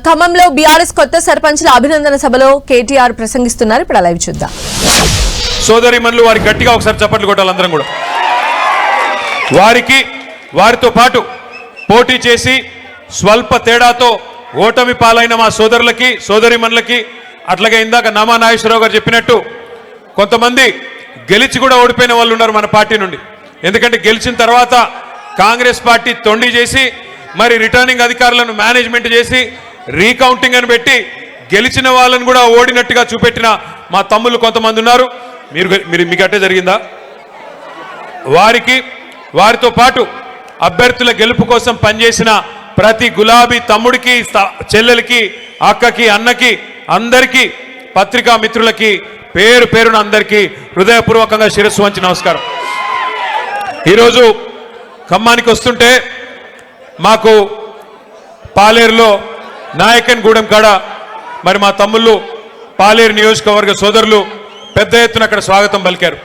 ఖమ్మంలో బీఆర్ఎస్ కొత్త సర్పంచ్ల అభినందన సభలో కేటీఆర్ ప్రసంగిస్తున్నారు. ఇప్పుడు లైవ్ చూద్దాం. సోదరిమణులు వారికి గట్టిగా ఒకసారి చప్పట్లు కొట్టాలి. అందరం కూడా వారితో పాటు పోటీ చేసి స్వల్ప తేడాతో ఓటమి పాలైన మా సోదరులకి సోదరిమణులకి, అట్లాగే ఇందాక నామా నాగేశ్వరరావు గారు చెప్పినట్టు కొంతమంది గెలిచి కూడా ఓడిపోయిన వాళ్ళు ఉన్నారు మన పార్టీ నుండి. ఎందుకంటే గెలిచిన తర్వాత కాంగ్రెస్ పార్టీ తొండి చేసి మరి రిటర్నింగ్ అధికారులను మేనేజ్మెంట్ చేసి రీకౌంటింగ్ అని పెట్టి గెలిచిన వాళ్ళని కూడా ఓడినట్టుగా చూపెట్టిన మా తమ్ముళ్ళు కొంతమంది ఉన్నారు. మీకు అట్టే జరిగిందా? వారితో పాటు అభ్యర్థుల గెలుపు కోసం పనిచేసిన ప్రతి గులాబీ తమ్ముడికి, చెల్లెలకి, అక్కకి, అన్నకి, అందరికీ, పత్రికా మిత్రులకి పేరు పేరున అందరికీ హృదయపూర్వకంగా శిరస్సు వంచి నమస్కారం. ఈరోజు ఖమ్మానికి వస్తుంటే మాకు పాలేరులో నాయకన్ గూడెం కాడ మరి మా తమ్ముళ్ళు పాలేరు నియోజకవర్గ సోదరులు పెద్ద ఎత్తున అక్కడ స్వాగతం పలికారు.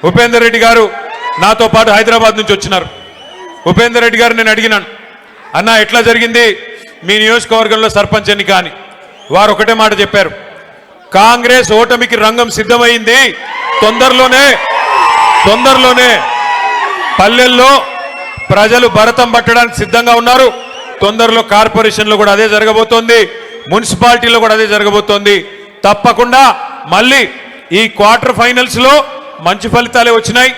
ఉపేందర్ రెడ్డి గారు నాతో పాటు హైదరాబాద్ నుంచి వచ్చినారు. ఉపేందర్ రెడ్డి గారు నేను అడిగినాను, అన్న ఎట్లా జరిగింది మీ నియోజకవర్గంలో సర్పంచ్ ఎన్నిక అని. వారు ఒకటే మాట చెప్పారు, కాంగ్రెస్ ఓటమికి రంగం సిద్ధమైంది, తొందరలోనే పల్లెల్లో ప్రజలు భరతం పట్టడానికి సిద్ధంగా ఉన్నారు. తొందరలో కార్పొరేషన్లో కూడా అదే జరగబోతోంది, మున్సిపాలిటీలో కూడా అదే జరగబోతోంది. తప్పకుండా మళ్ళీ ఈ క్వార్టర్ ఫైనల్స్ లో మంచి ఫలితాలే వచ్చినాయి.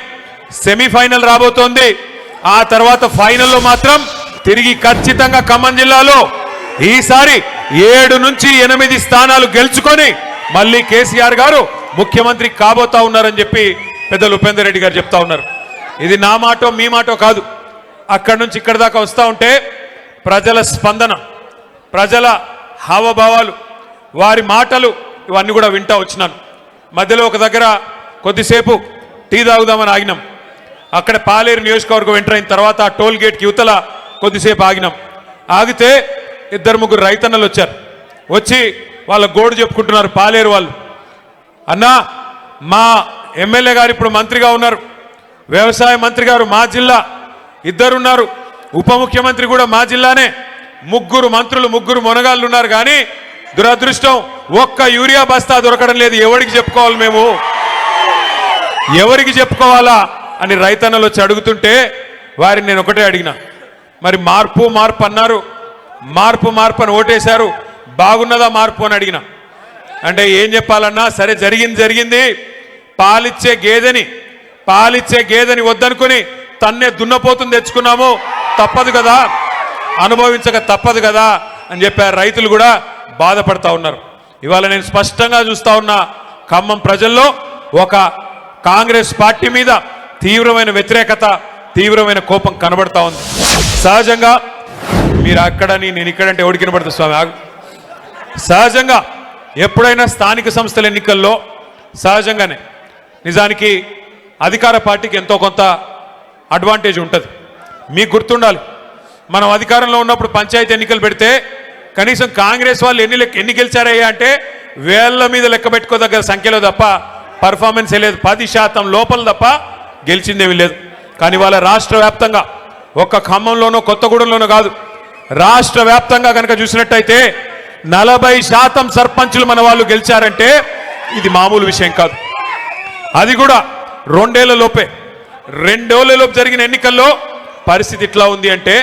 సెమీఫైనల్ రాబోతోంది. ఆ తర్వాత ఫైనల్లో మాత్రం తిరిగి ఖచ్చితంగా ఖమ్మం జిల్లాలో ఈసారి 7 నుంచి 8 స్థానాలు గెలుచుకొని మళ్ళీ కేసీఆర్ గారు ముఖ్యమంత్రి కాబోతా ఉన్నారని చెప్పి పెద్దలు ఉపేందర్ రెడ్డి గారు చెప్తా ఉన్నారు. ఇది నా మాటో మీ మాటో కాదు. అక్కడి నుంచి ఇక్కడి దాకా వస్తూ ఉంటే ప్రజల స్పందన, ప్రజల హావభావాలు, వారి మాటలు ఇవన్నీ కూడా వింటా వచ్చినాను. మధ్యలో ఒక దగ్గర కొద్దిసేపు టీ తాగుదామని ఆగినాం. అక్కడ పాలేరు నియోజకవర్గం ఎంటర్ అయిన తర్వాత టోల్ గేట్కి యువతల కొద్దిసేపు ఆగినాం. ఆగితే 2-3 రైతన్నలు వచ్చారు. వచ్చి వాళ్ళ గోడు చెప్పుకుంటున్నారు పాలేరు వాళ్ళు. అన్నా, మా ఎమ్మెల్యే గారు ఇప్పుడు మంత్రిగా ఉన్నారు, వ్యవసాయ మంత్రి గారు మా జిల్లా, 2 ఉన్నారు, ఉప ముఖ్యమంత్రి కూడా మా జిల్లానే, 3 మంత్రులు, 3 మొనగాళ్ళు ఉన్నారు. కానీ దురదృష్టం ఒక్క యూరియా బస్తా దొరకడం లేదు. ఎవరికి చెప్పుకోవాలి, మేము ఎవరికి చెప్పుకోవాలా అని రైతన్నలు వచ్చి అడుగుతుంటే వారిని నేను ఒకటే అడిగినా, మరి మార్పు అన్నారు, మార్పు అని ఓటేశారు, బాగున్నదా మార్పు అని అడిగిన. అంటే ఏం చెప్పాలన్నా, సరే జరిగింది, పాలిచ్చే గేదెని వద్దనుకుని తన్నే దున్నపోతుని తెచ్చుకున్నాము, తప్పదు కదా, అనుభవించక తప్పదు కదా అని చెప్పారు. రైతులు కూడా బాధపడతా ఉన్నారు. ఇవాళ నేను స్పష్టంగా చూస్తా ఉన్నా, ఖమ్మం ప్రజల్లో ఒక కాంగ్రెస్ పార్టీ మీద తీవ్రమైన వ్యతిరేకత, తీవ్రమైన కోపం కనబడతా ఉంది. సహజంగా మీరు అక్కడని నేను ఇక్కడంటే ఎవరికి కనబడుతుంది స్వామి, ఆగు. సహజంగా ఎప్పుడైనా స్థానిక సంస్థల ఎన్నికల్లో సహజంగానే నిజానికి అధికార పార్టీకి ఎంతో కొంత అడ్వాంటేజ్ ఉంటుంది. మీకు గుర్తుండాలి, మనం అధికారంలో ఉన్నప్పుడు పంచాయతీ ఎన్నికలు పెడితే కనీసం కాంగ్రెస్ వాళ్ళు ఎన్ని గెలిచారయ్యా అంటే వేళ్ల మీద లెక్క పెట్టుకోదగ్గర సంఖ్యలో తప్ప పర్ఫార్మెన్స్ లేదు. 10% లోపల తప్ప గెలిచిందేమీ లేదు. కానీ వాళ్ళ రాష్ట్ర వ్యాప్తంగా, ఒక్క ఖమ్మంలోనో కొత్తగూడెంలోనో కాదు, రాష్ట్ర వ్యాప్తంగా కనుక చూసినట్టయితే 40% సర్పంచులు మన వాళ్ళు గెలిచారంటే ఇది మామూలు విషయం కాదు. అది కూడా 2 ఏళ్లలోపే. 2 ఏళ్లలోపు జరిగిన ఎన్నికల్లో పరిస్థితి ఎట్లా ఉంది అంటే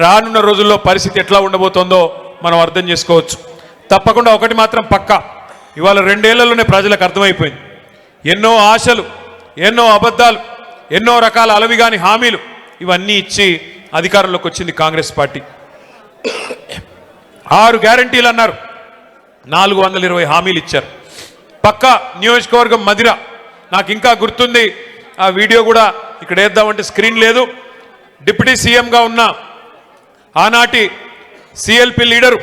రానున్న రోజుల్లో పరిస్థితి ఎట్లా ఉండబోతోందో మనం అర్థం చేసుకోవచ్చు. తప్పకుండా ఒకటి మాత్రం పక్కా, ఇవాళ 2 ఏళ్లలోనే ప్రజలకు అర్థమైపోయింది. ఎన్నో ఆశలు, ఎన్నో అబద్ధాలు, ఎన్నో రకాల అలవిగాని హామీలు ఇవన్నీ ఇచ్చి అధికారంలోకి వచ్చింది కాంగ్రెస్ పార్టీ. 6 గ్యారంటీలు అన్నారు, 420 హామీలు ఇచ్చారు. పక్క నియోజకవర్గం మదిర, నాకు ఇంకా గుర్తుంది, ఆ వీడియో కూడా ఇక్కడ వేద్దామంటే స్క్రీన్ లేదు. డిప్యూటీ సీఎంగా ఉన్న ఆనాటి సిఎల్పి లీడరు,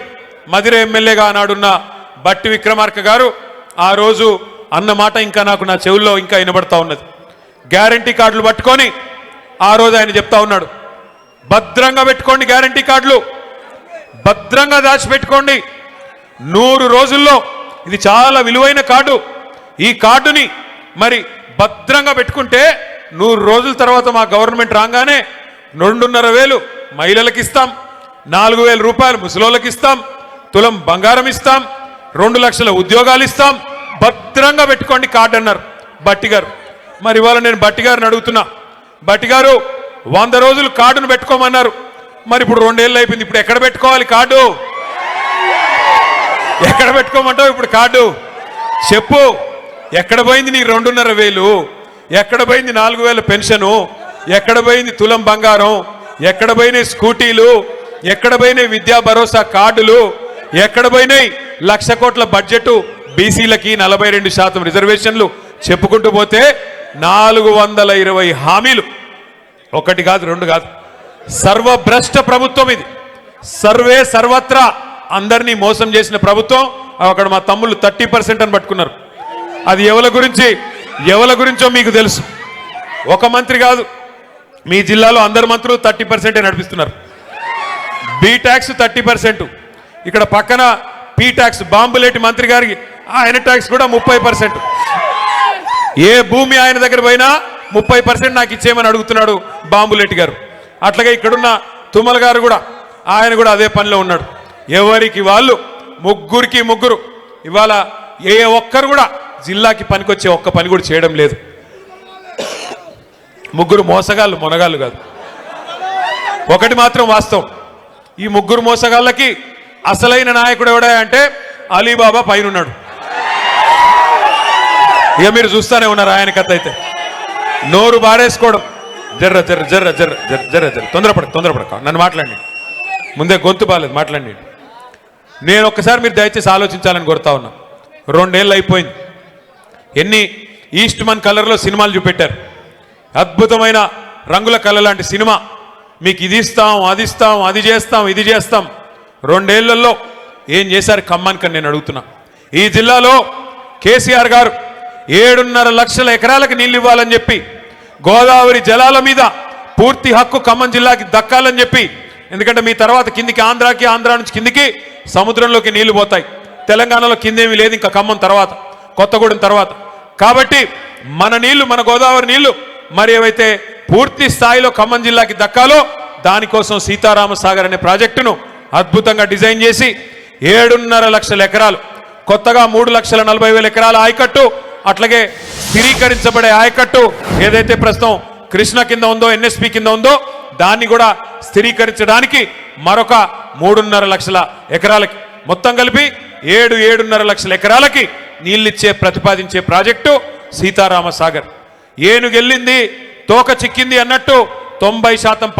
మదిర ఎమ్మెల్యేగా ఆనాడున్న బట్టి విక్రమార్క గారు ఆ రోజు అన్న మాట ఇంకా నాకు నా చెవుల్లో ఇంకా వినబడతా ఉన్నది. గ్యారంటీ కార్డులు పట్టుకొని ఆ రోజు ఆయన చెప్తా ఉన్నాడు, భద్రంగా పెట్టుకోండి, గ్యారంటీ కార్డులు భద్రంగా దాచిపెట్టుకోండి, 100 రోజుల్లో, ఇది చాలా విలువైన కార్డు, ఈ కార్డుని మరి భద్రంగా పెట్టుకుంటే 100 రోజుల తర్వాత మా గవర్నమెంట్ రాగానే 2,500 మహిళలకు ఇస్తాం, 4,000 రూపాయలు ముసలోళ్ళకి ఇస్తాం, తులం బంగారం ఇస్తాం, 2 లక్షల ఉద్యోగాలు ఇస్తాం, భద్రంగా పెట్టుకోండి కార్డు అన్నారు బట్టి గారు. మరి ఇవాళ నేను బట్టి గారిని అడుగుతున్నా, బట్టి గారు 100 రోజులు కార్డును పెట్టుకోమన్నారు, మరి ఇప్పుడు 2 ఏళ్ళు అయిపోయింది, ఇప్పుడు ఎక్కడ పెట్టుకోవాలి కార్డు? ఎక్కడ పెట్టుకోమంటావు ఇప్పుడు కార్డు? చెప్పు. ఎక్కడ పోయింది నీ 2,500? ఎక్కడ పోయింది 4,000 పెన్షను? ఎక్కడ పోయింది తులం బంగారం? ఎక్కడ పోయినాయి స్కూటీలు? ఎక్కడ పోయినాయి విద్యా భరోసా కార్డులు? ఎక్కడ పోయినాయి 1,00,000 కోట్ల బడ్జెట్ బీసీలకి 42% రిజర్వేషన్లు? చెప్పుకుంటూ పోతే 420 హామీలు. ఒకటి కాదు, 2 కాదు. సర్వభ్రష్ట ప్రభుత్వం ఇది. సర్వత్రా అందరినీ మోసం చేసిన ప్రభుత్వం. అక్కడ మా తమ్ముళ్ళు 30% అని పట్టుకున్నారు. అది ఎవల గురించో మీకు తెలుసు. ఒక మంత్రి కాదు, మీ జిల్లాలో అందరు మంత్రులు 30% నడిపిస్తున్నారు. B tax 30%. ఇక్కడ పక్కన పి ట్యాక్స్ బాంబులేటి మంత్రి గారికి ఆయన ట్యాక్స్ కూడా 30%. ఏ భూమి ఆయన దగ్గర పోయినా 30% నాకు ఇచ్చేయమని అడుగుతున్నాడు బాంబులేటి గారు. అట్లాగే ఇక్కడున్న తుమ్మల గారు కూడా, ఆయన కూడా అదే పనిలో ఉన్నాడు. ఎవరికి వాళ్ళు ముగ్గురు ఇవాళ ఏ ఒక్కరు కూడా జిల్లాకి పనికొచ్చే ఒక్క పని కూడా చేయడం లేదు. ముగ్గురు మోసగాళ్ళు, మొనగాళ్ళు కాదు. ఒకటి మాత్రం వాస్తవం, ఈ ముగ్గురు మోసగాళ్ళకి అసలైన నాయకుడు ఎవడా అంటే అలీబాబా పైన ఉన్నాడు. ఇక మీరు చూస్తూనే ఉన్నారు ఆయన కథ. అయితే నోరు బారేసుకోవడం, జర్ర జర్ర జర్ర జర్ర జర్ర జర్ర జర్ర తొందరపడక నన్ను మాట్లాడండి, ముందే గొంతు బాలేదు, మాట్లాడండి. నేను ఒక్కసారి మీరు దయచేసి ఆలోచించాలని కోరుతా ఉన్నా. 2 ఏళ్ళు అయిపోయింది. ఎన్ని ఈస్ట్ మన్ కలర్లో సినిమాలు చూపెట్టారు. అద్భుతమైన రంగుల కళ లాంటి సినిమా. మీకు ఇది ఇస్తాం, అది ఇస్తాం, అది చేస్తాం, ఇది చేస్తాం. 2 ఏళ్లలో ఏం చేశారు ఖమ్మానికి నేను అడుగుతున్నా. ఈ జిల్లాలో కేసీఆర్ గారు 7.5 లక్షల ఎకరాలకు నీళ్లు ఇవ్వాలని చెప్పి, గోదావరి జలాల మీద పూర్తి హక్కు ఖమ్మం జిల్లాకి దక్కాలని చెప్పి, ఎందుకంటే మీ తర్వాత కిందికి ఆంధ్రాకి, ఆంధ్రా నుంచి కిందికి సముద్రంలోకి నీళ్లు పోతాయి. తెలంగాణలో కిందేమీ లేదు ఇంకా ఖమ్మం తర్వాత, కొత్తగూడెం తర్వాత. కాబట్టి మన నీళ్లు, మన గోదావరి నీళ్లు మరి ఏవైతే పూర్తి స్థాయిలో ఖమ్మం జిల్లాకి దక్కాలో దానికోసం సీతారామ సాగర్ అనే ప్రాజెక్టును అద్భుతంగా డిజైన్ చేసి 7.5 లక్షల ఎకరాలు, కొత్తగా 3,40,000 ఎకరాల ఆయకట్టు, అట్లాగే స్థిరీకరించబడే ఆయకట్టు ఏదైతే ప్రస్తుతం కృష్ణ కింద ఉందో, ఎన్ఎస్పి కింద ఉందో దాన్ని కూడా స్థిరీకరించడానికి మరొక 3.5 లక్షల ఎకరాలకి, మొత్తం కలిపి 7.5 లక్షల ఎకరాలకి నీళ్ళిచ్చే ప్రతిపాదించే ప్రాజెక్టు సీతారామ సాగర్. ఏనుగెళ్ళింది తోక చిక్కింది అన్నట్టు 90%